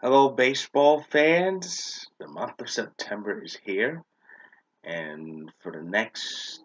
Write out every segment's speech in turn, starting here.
Hello, baseball fans. The month of September is here, and for the next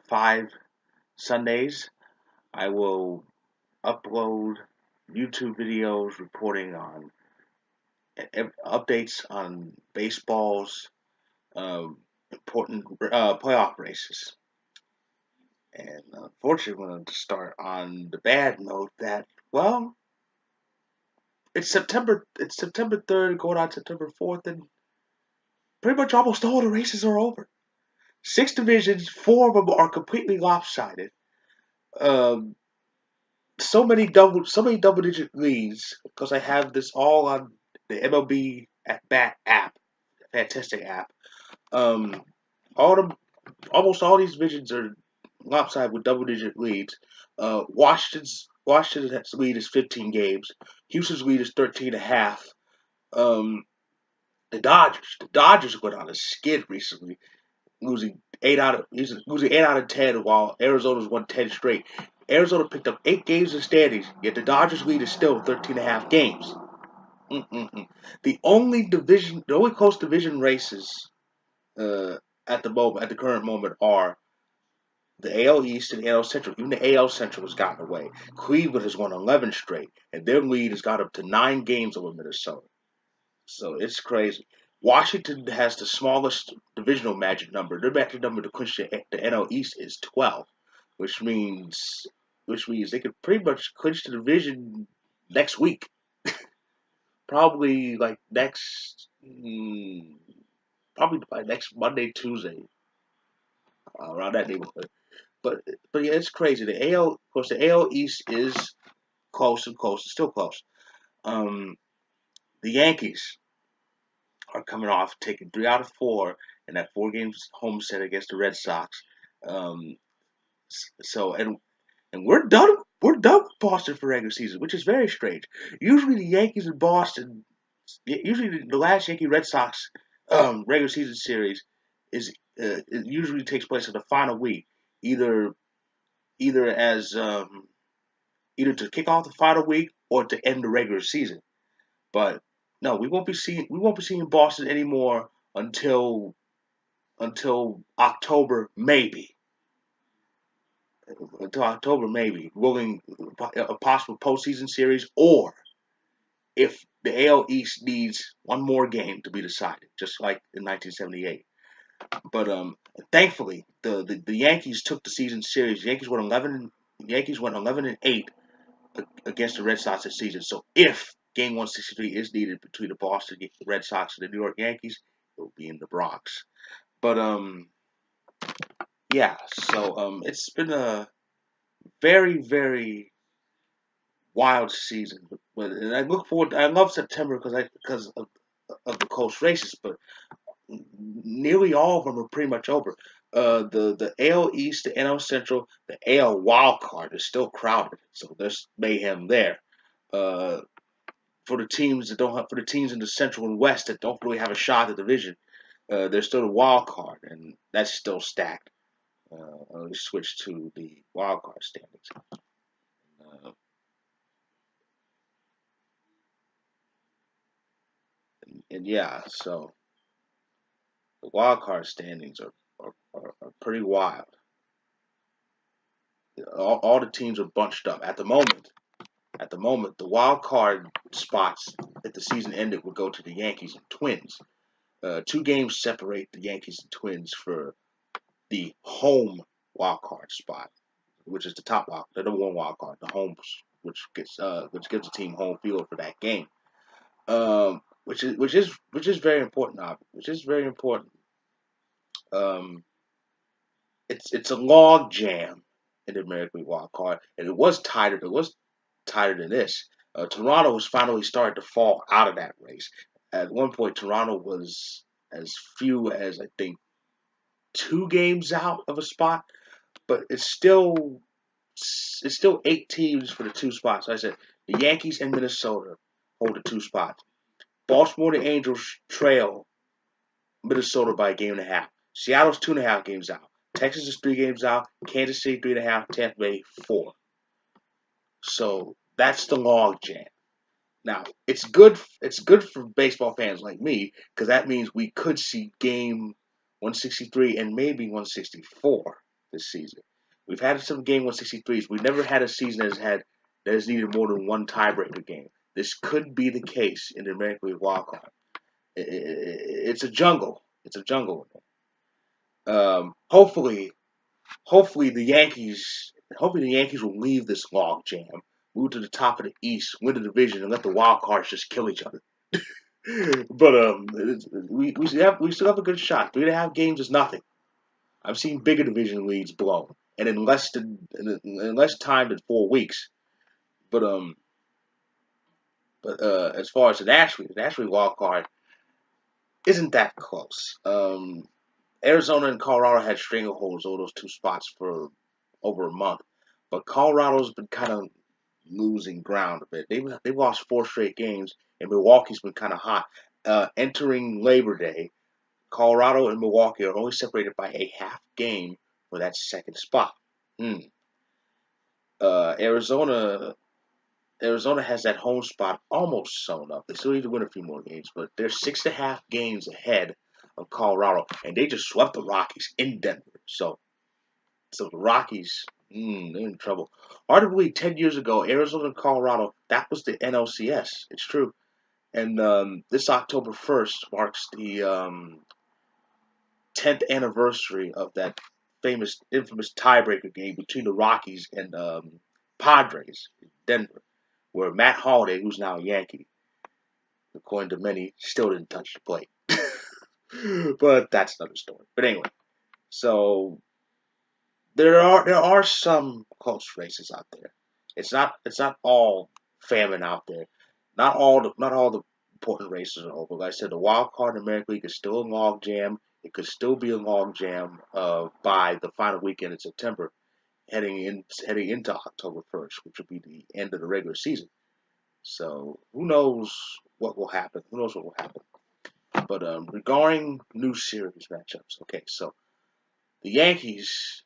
5 Sundays, I will upload YouTube videos reporting on updates on baseball's important playoff races. And unfortunately, I'm going to start on the bad note that, well, it's September. It's September 3rd, going on September 4th, and pretty much almost all the races are over. Six divisions, four of them are completely lopsided. Um, so many double-digit leads because I have this all on the MLB at Bat app, fantastic app. Um, all the almost all these divisions are lopsided with double-digit leads. Washington's lead is 15 games. Houston's lead is 13 and a half. Um, the Dodgers went on a skid recently, losing 8 out of 10, while Arizona's won 10 straight. Arizona picked up 8 games in standings, yet the Dodgers lead is still 13 and a half games. Mm-mm-mm. The only close division races uh, at the current moment, are the AL East and the AL Central. Even the AL Central has gotten away. Cleveland has won 11 straight, and their lead has got up to 9 games over Minnesota. So it's crazy. Washington has the smallest divisional magic number. Their magic number to clinch the NL East is 12, which means which means they could pretty much clinch the division next week. Probably like probably by next Monday, Tuesday, around that neighborhood. But but yeah, it's crazy. Of course, the AL East is close and close. It's still close. Um, the Yankees are coming off taking 3 out of 4 in that 4 games home set against the Red Sox. Um, so and we're done. We're done with Boston for regular season, which is very strange. Usually the Yankees in Boston, usually the last Yankee Red Sox regular season series is it usually takes place in the final week, either either as either to kick off the final week or to end the regular season. But no, we won't be seeing Boston anymore until October, maybe. Until October, maybe. Willing a possible postseason series, or if the AL East needs one more game to be decided, just like in 1978. But thankfully, the Yankees took the season series. Yankees went 11-8 against the Red Sox this season. So if Game 163 is needed between the Boston Red Sox and the New York Yankees, it will be in the Bronx. But yeah. So it's been a very very wild season. But and I look forward. I love September because of the close races, but nearly all of them are pretty much over. The AL East, the NL Central, the AL Wild Card is still crowded, so there's mayhem there. Uh, for the teams in the Central and West that don't really have a shot at the division, there's still the wild card, and that's still stacked. We switch to the wild card standings. Uh, and yeah, so the wild card standings are pretty wild. All the teams are bunched up at the moment. At the moment, the wild card spots, if the season ended, would go to the Yankees and Twins. 2 games separate the Yankees and Twins for the home wild card spot, which is the number one wild card, the home, which gives the team home field for that game. Which is very important, which is very important. Um, it's a log jam in the American League wild card, and it was tighter. It was tighter than this. Toronto was finally starting to fall out of that race. At one point, Toronto was as few as I think 2 games out of a spot, but it's still 8 teams for the 2 spots. Like I said, the Yankees and Minnesota hold the 2 spots. Baltimore and the Angels trail Minnesota by a game and a half. Seattle's 2.5 games out. Texas is 3 games out. Kansas City 3.5. Tampa Bay 4. So that's the log jam. Now, it's good. It's good for baseball fans like me because that means we could see game 163 and maybe 164 this season. We've had some game 163s. We've never had a season that has needed more than one tiebreaker game. This could be the case in the American League wild card. It's a jungle. It's a jungle. Hopefully, hopefully the Yankees will leave this log jam, move to the top of the East, win the division, and let the wild cards just kill each other. But we still have a good shot. 3.5 games is nothing. I've seen bigger division leads blown, and in less time than 4 weeks. But as far as the National wild card isn't that close. Arizona and Colorado had strangleholds over those two spots for over a month, but Colorado's been kind of losing ground a bit. They've lost 4 straight games, and Milwaukee's been kind of hot. Entering Labor Day, Colorado and Milwaukee are only separated by a half game for that second spot. Hmm. Arizona has that home spot almost sewn up. They still need to win a few more games, but they're 6.5 games ahead of Colorado, and they just swept the Rockies in Denver. So the Rockies, they're in trouble. Hard to believe 10 years ago, Arizona and Colorado, that was the NLCS. It's true. And this October 1st marks the 10th anniversary of that infamous tiebreaker game between the Rockies and Padres in Denver, where Matt Holliday, who's now a Yankee, according to many, still didn't touch the plate. But that's another story. But anyway, so there are some close races out there. It's not all famine out there. Not all the important races are over. Like I said, the wild card in American League is still a log jam. It could still be a log jam by the final weekend in September, heading into October 1st, which will be the end of the regular season. So who knows what will happen? Who knows what will happen? But regarding new series matchups, okay, so the Yankees,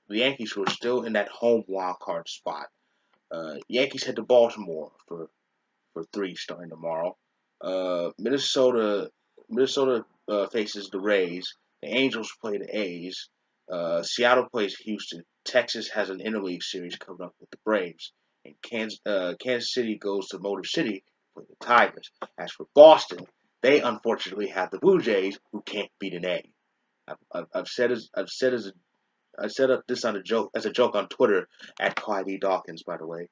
the Yankees who are still in that home wild card spot. Yankees head to Baltimore for 3 starting tomorrow. Minnesota faces the Rays. The Angels play the A's. Seattle plays Houston. Texas has an interleague series coming up with the Braves. And Kansas City goes to Motor City with the Tigers. As for Boston, they unfortunately have the Blue Jays, who can't beat an A. I've said I set up this on a joke as a joke on Twitter at Clyde E. Dawkins, by the way.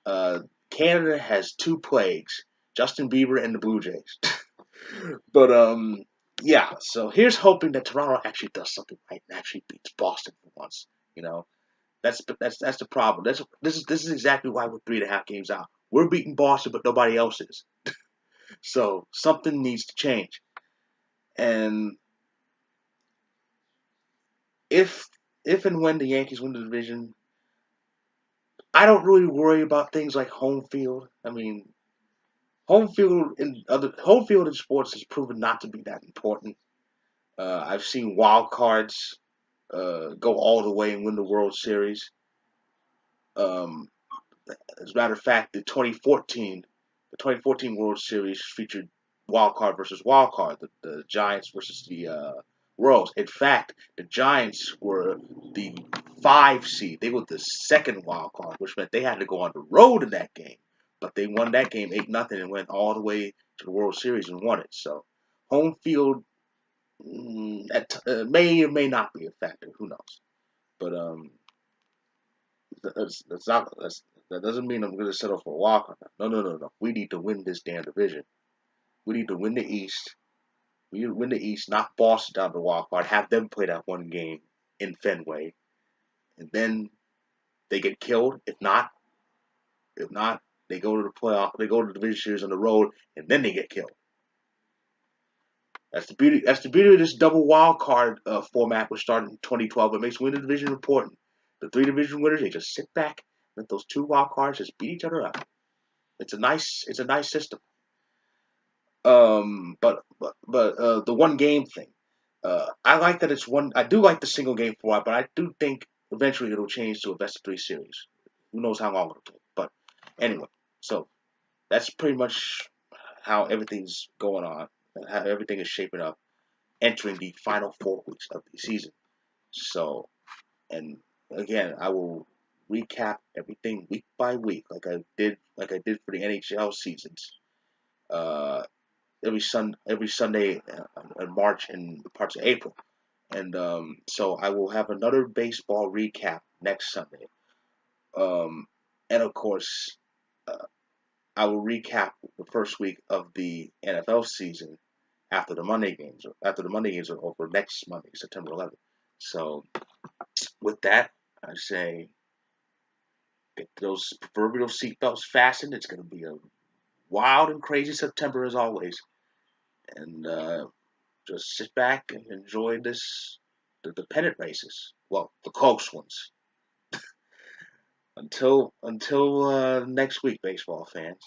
Uh, Canada has 2 plagues: Justin Bieber and the Blue Jays. But yeah. So here's hoping that Toronto actually does something right and actually beats Boston for once. You know, that's the problem. This is exactly why we're 3.5 games out. We're beating Boston, but nobody else is. So something needs to change. And if if and when the Yankees win the division, I don't really worry about things like home field. I mean, home field in sports has proven not to be that important. I've seen wild cards go all the way and win the World Series. Um, as a matter of fact, the 2014 World Series featured wild card versus wild card, the Giants versus the Royals. In fact, the Giants were the 5 seed. They were the second wild card, which meant they had to go on the road in that game. But they won that game 8-0 and went all the way to the World Series and won it. So home field may or may not be a factor. Who knows? But that doesn't mean I'm going to settle for a walk on that. No, no, no, no. We need to win this damn division. We need to win the East. We need to win the East, knock Boston down the wild card, have them play that one game in Fenway, and then they get killed. If not, they go to the playoff. They go to the division series on the road, and then they get killed. That's the beauty. That's the beauty of this double wild card format, which started in 2012. It makes winning the division important. The 3 division winners, they just sit back, let those 2 wild cards just beat each other up. It's a nice system. But the one game thing. I like that it's one. I do like the single game format, but I do think eventually it'll change to a best of 3 series. Who knows how long it'll take? But anyway, so that's pretty much how everything's going on, how everything is shaping up, entering the final 4 weeks of the season. So, and again, I will recap everything week by week, like I did for the NHL seasons. Uh, every Sunday in March and parts of April, and so I will have another baseball recap next Sunday. Um, and of course, uh, I will recap the first week of the NFL season after the Monday games are over next Monday, September 11th. So with that, I say get those proverbial seatbelts fastened. It's going to be a wild and crazy September as always, and just sit back and enjoy the pennant races. Well, the close ones. Until next week, baseball fans.